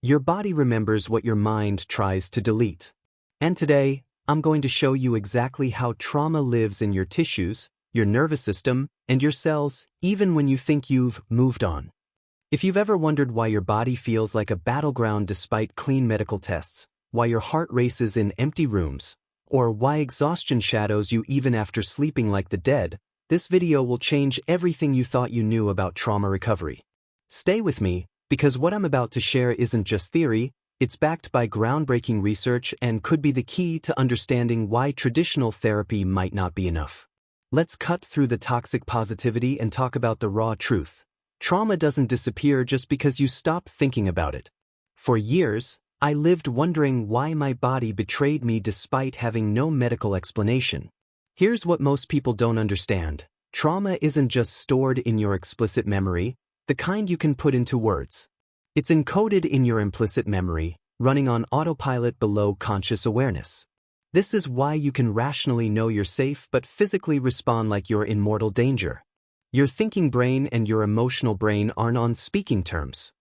Your body remembers what your mind tries to delete. And today, I'm going to show you exactly how trauma lives in your tissues, your nervous system, and your cells, even when you think you've moved on. If you've ever wondered why your body feels like a battleground despite clean medical tests, why your heart races in empty rooms, or why exhaustion shadows you even after sleeping like the dead, this video will change everything you thought you knew about trauma recovery. Stay with me, because what I'm about to share isn't just theory, it's backed by groundbreaking research and could be the key to understanding why traditional therapy might not be enough. Let's cut through the toxic positivity and talk about the raw truth. Trauma doesn't disappear just because you stop thinking about it. For years, I lived wondering why my body betrayed me despite having no medical explanation. Here's what most people don't understand. Trauma isn't just stored in your explicit memory, the kind you can put into words. It's encoded in your implicit memory, running on autopilot below conscious awareness. This is why you can rationally know you're safe but physically respond like you're in mortal danger. Your thinking brain and your emotional brain aren't on speaking terms.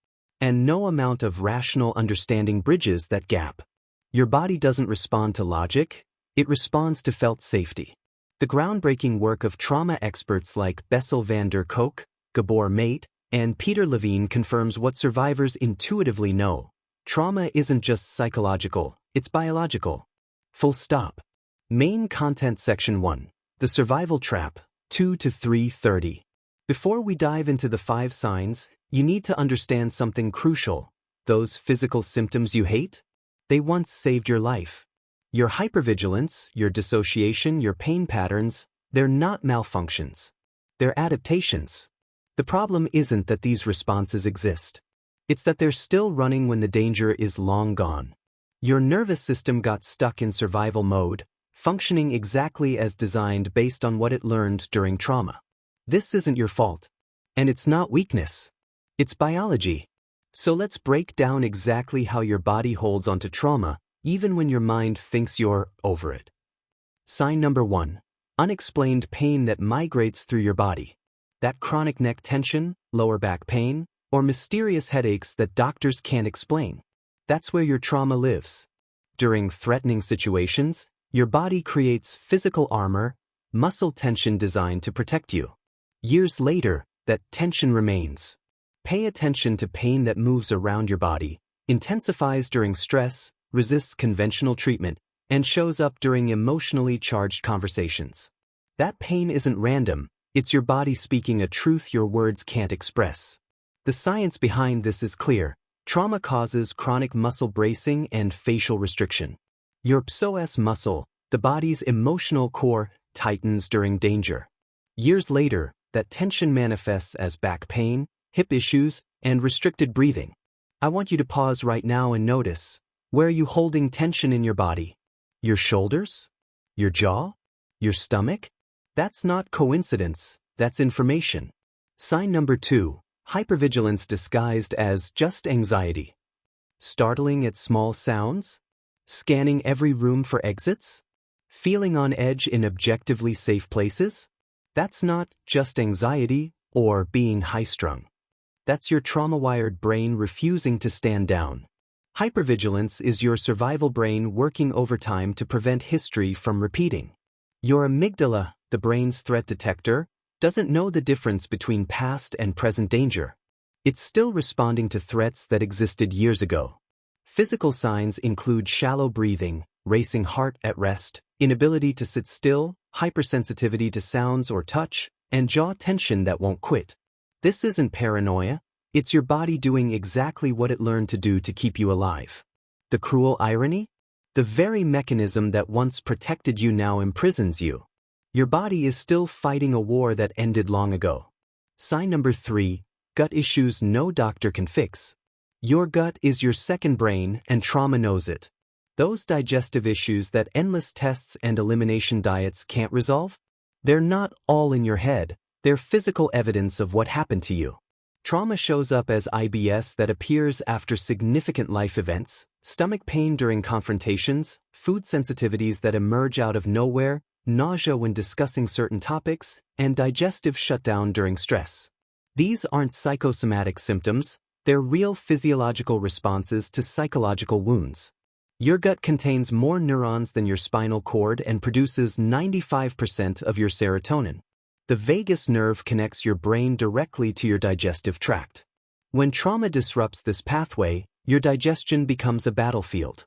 And no amount of rational understanding bridges that gap. Your body doesn't respond to logic, it responds to felt safety. The groundbreaking work of trauma experts like Bessel Kolk, Gabor Maté, and Peter Levine confirms what survivors intuitively know. Trauma isn't just psychological, it's biological. Full stop. Main content section 1. The survival trap, 2 to 3:30. Before we dive into the 5 signs, you need to understand something crucial. Those physical symptoms you hate? They once saved your life. Your hypervigilance, your dissociation, your pain patterns, they're not malfunctions. They're adaptations. The problem isn't that these responses exist. It's that they're still running when the danger is long gone. Your nervous system got stuck in survival mode, functioning exactly as designed based on what it learned during trauma. This isn't your fault. And it's not weakness. It's biology. So let's break down exactly how your body holds onto trauma, even when your mind thinks you're over it. Sign number 1. Unexplained pain that migrates through your body. That chronic neck tension, lower back pain, or mysterious headaches that doctors can't explain. That's where your trauma lives. During threatening situations, your body creates physical armor, muscle tension designed to protect you. Years later, that tension remains. Pay attention to pain that moves around your body, intensifies during stress, resists conventional treatment, and shows up during emotionally charged conversations. That pain isn't random, it's your body speaking a truth your words can't express. The science behind this is clear. Trauma causes chronic muscle bracing and facial restriction. Your psoas muscle, the body's emotional core, tightens during danger. Years later, that tension manifests as back pain, hip issues, and restricted breathing. I want you to pause right now and notice, where are you holding tension in your body? Your shoulders? Your jaw? Your stomach? That's not coincidence, that's information. Sign number 2, hypervigilance disguised as just anxiety. Startling at small sounds? Scanning every room for exits? Feeling on edge in objectively safe places? That's not just anxiety or being high-strung. That's your trauma-wired brain refusing to stand down. Hypervigilance is your survival brain working overtime to prevent history from repeating. Your amygdala, the brain's threat detector, doesn't know the difference between past and present danger. It's still responding to threats that existed years ago. Physical signs include shallow breathing, racing heart at rest, inability to sit still, hypersensitivity to sounds or touch, and jaw tension that won't quit. This isn't paranoia, it's your body doing exactly what it learned to do to keep you alive. The cruel irony? The very mechanism that once protected you now imprisons you. Your body is still fighting a war that ended long ago. Sign number 3, gut issues no doctor can fix. Your gut is your second brain and trauma knows it. Those digestive issues that endless tests and elimination diets can't resolve? They're not all in your head, they're physical evidence of what happened to you. Trauma shows up as IBS that appears after significant life events, stomach pain during confrontations, food sensitivities that emerge out of nowhere, nausea when discussing certain topics, and digestive shutdown during stress. These aren't psychosomatic symptoms, They're real physiological responses to psychological wounds. Your gut contains more neurons than your spinal cord and produces 95% of your serotonin. The vagus nerve connects your brain directly to your digestive tract. When trauma disrupts this pathway, your digestion becomes a battlefield.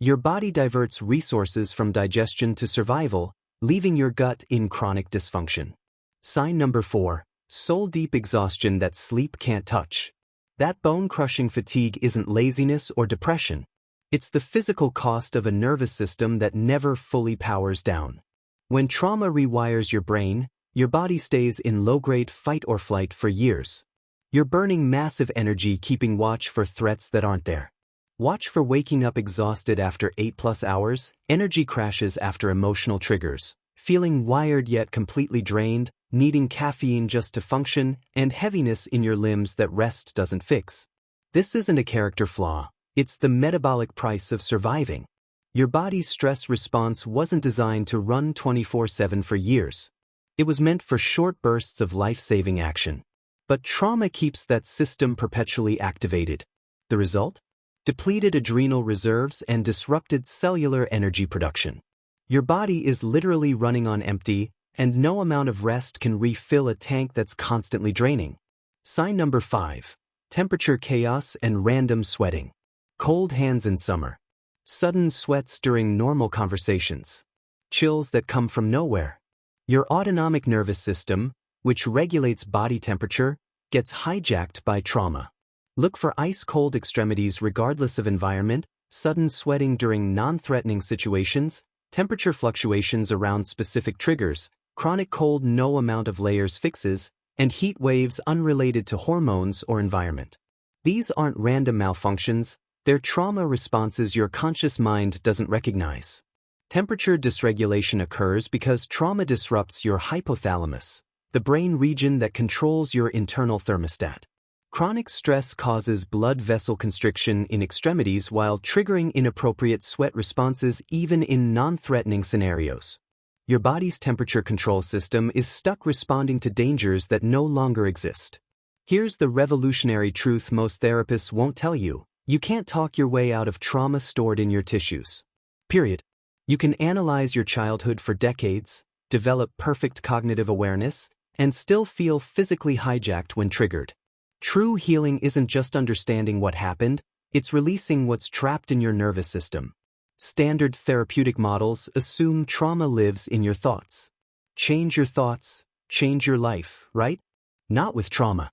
Your body diverts resources from digestion to survival, leaving your gut in chronic dysfunction. Sign number 4, soul-deep exhaustion that sleep can't touch. That bone-crushing fatigue isn't laziness or depression. It's the physical cost of a nervous system that never fully powers down. When trauma rewires your brain, your body stays in low-grade fight or flight for years. You're burning massive energy keeping watch for threats that aren't there. Watch for waking up exhausted after 8+ hours, energy crashes after emotional triggers, feeling wired yet completely drained, needing caffeine just to function, and heaviness in your limbs that rest doesn't fix. This isn't a character flaw. It's the metabolic price of surviving. Your body's stress response wasn't designed to run 24/7 for years. It was meant for short bursts of life-saving action. But trauma keeps that system perpetually activated. The result? Depleted adrenal reserves and disrupted cellular energy production. Your body is literally running on empty, and no amount of rest can refill a tank that's constantly draining. Sign number 5, temperature chaos and random sweating. Cold hands in summer. Sudden sweats during normal conversations. Chills that come from nowhere. Your autonomic nervous system, which regulates body temperature, gets hijacked by trauma. Look for ice-cold extremities regardless of environment, sudden sweating during non-threatening situations, temperature fluctuations around specific triggers, chronic cold no amount of layers fixes, and heat waves unrelated to hormones or environment. These aren't random malfunctions. They're trauma responses your conscious mind doesn't recognize. Temperature dysregulation occurs because trauma disrupts your hypothalamus, the brain region that controls your internal thermostat. Chronic stress causes blood vessel constriction in extremities while triggering inappropriate sweat responses even in non-threatening scenarios. Your body's temperature control system is stuck responding to dangers that no longer exist. Here's the revolutionary truth most therapists won't tell you. You can't talk your way out of trauma stored in your tissues. Period. You can analyze your childhood for decades, develop perfect cognitive awareness, and still feel physically hijacked when triggered. True healing isn't just understanding what happened, it's releasing what's trapped in your nervous system. Standard therapeutic models assume trauma lives in your thoughts. Change your thoughts, change your life, right? Not with trauma.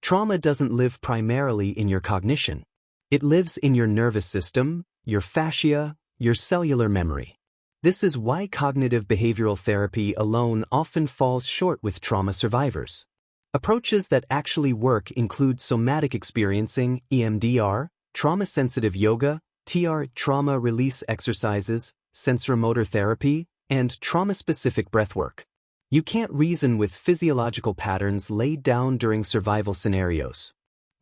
Trauma doesn't live primarily in your cognition. It lives in your nervous system, your fascia, your cellular memory. This is why cognitive behavioral therapy alone often falls short with trauma survivors. Approaches that actually work include somatic experiencing, EMDR, trauma-sensitive yoga, TR, trauma release exercises, sensorimotor therapy, and trauma-specific breathwork. You can't reason with physiological patterns laid down during survival scenarios.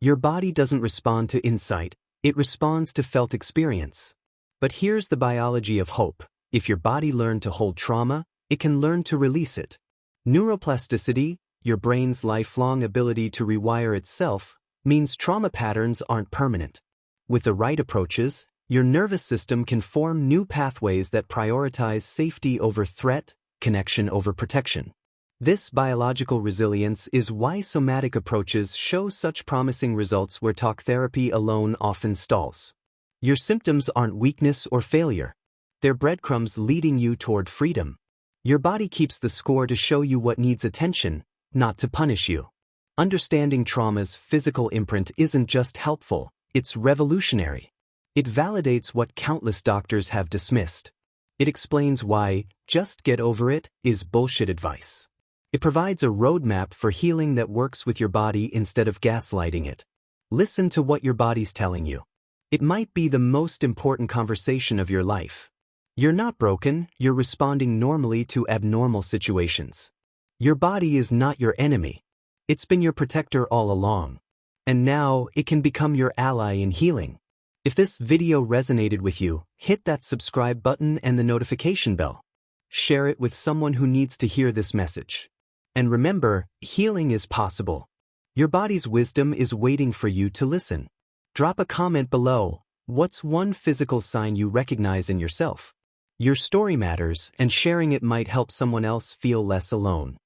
Your body doesn't respond to insight, it responds to felt experience. But here's the biology of hope. If your body learned to hold trauma, it can learn to release it. Neuroplasticity, your brain's lifelong ability to rewire itself, means trauma patterns aren't permanent. With the right approaches, your nervous system can form new pathways that prioritize safety over threat, connection over protection. This biological resilience is why somatic approaches show such promising results where talk therapy alone often stalls. Your symptoms aren't weakness or failure. They're breadcrumbs leading you toward freedom. Your body keeps the score to show you what needs attention, not to punish you. Understanding trauma's physical imprint isn't just helpful, it's revolutionary. It validates what countless doctors have dismissed. It explains why "just get over it" is bullshit advice. It provides a roadmap for healing that works with your body instead of gaslighting it. Listen to what your body's telling you. It might be the most important conversation of your life. You're not broken, you're responding normally to abnormal situations. Your body is not your enemy. It's been your protector all along. And now, it can become your ally in healing. If this video resonated with you, hit that subscribe button and the notification bell. Share it with someone who needs to hear this message. And remember, healing is possible. Your body's wisdom is waiting for you to listen. Drop a comment below. What's one physical sign you recognize in yourself? Your story matters, and sharing it might help someone else feel less alone.